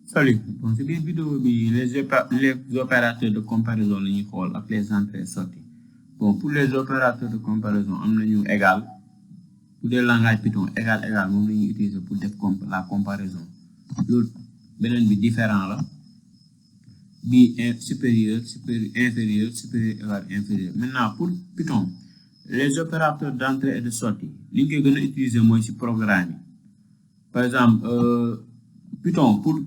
Salut. Bon, c'est bien vidéo bi les opérateurs de comparaison la ñuy xool ak les entrées et sorties. Bon, pour les opérateurs de comparaison am nañu égal pour des langages Python égal moom la ñuy utiliser pour def la comparaison. Loolu beneen bi différent la bi supérieur inférieur égal inférieur. Maintenant pour Python les opérateurs d'entrée et de sortie li ñu koy gën a utiliser mooy ci programme yi. Par exemple Python pour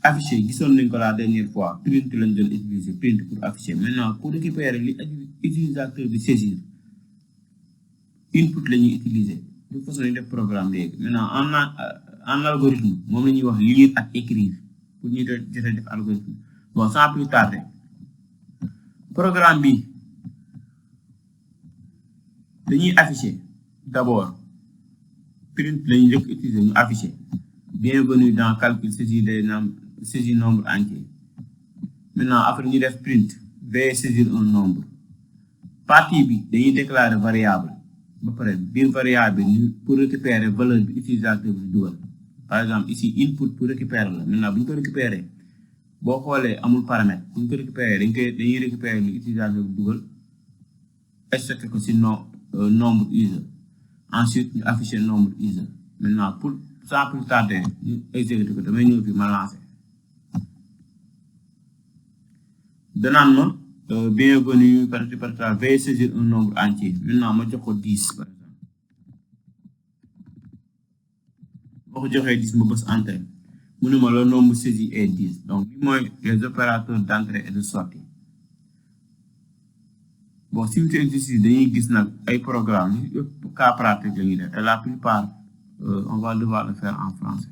afficher gisoon nañ ko la dernière fois print lañ doon utiliser print pour afficher. Maintenant pour récupérer li utilisateur bi saisir input la ñuy utiliser de façon ñu def programme léegi. Maintenant en algorithme moom la ñuy wax lire ak écrire pour ñu jotee def algorithme. Bon, sans plus tarder programme bi dañuy afficher d'abord print la ñuy njëkk utiliser ñu afficher bienvenue dans calcul saisir nombre entier. Maintenant après ñu def print veuillez saisir un nombre. Partie bi dañuy déclarer variable ba pare biir variable bi pour récupérer valeur bi utilisateur bi dugal. Par exemple ici input pour récupérer la. Maintenant bu ñu ko récupérer boo xoolee amul paramètre bu ñu ko récupérer dañuy récupérer lu utilisateur bi dugal stocké ko ci nombre user. Ensuite ñu afficher nombre user. Maintenant pour sans plus tarder ñu exécuter ko damay ñëw fi ma lancer danaan ma bienvenue par veuillez saisir un nombre entier. Maintenant ma jox ko 10 par exemple boo ko joxee 10 ma bës enter mu ne ma le nombre saisi est 10. Donc li mooy les opérateurs d'entrée et de sortie. Bon si ñu exercice dañuy gis nag ay programme yu cas pratique la ñuy def et la plupart on va devoir le faire en français.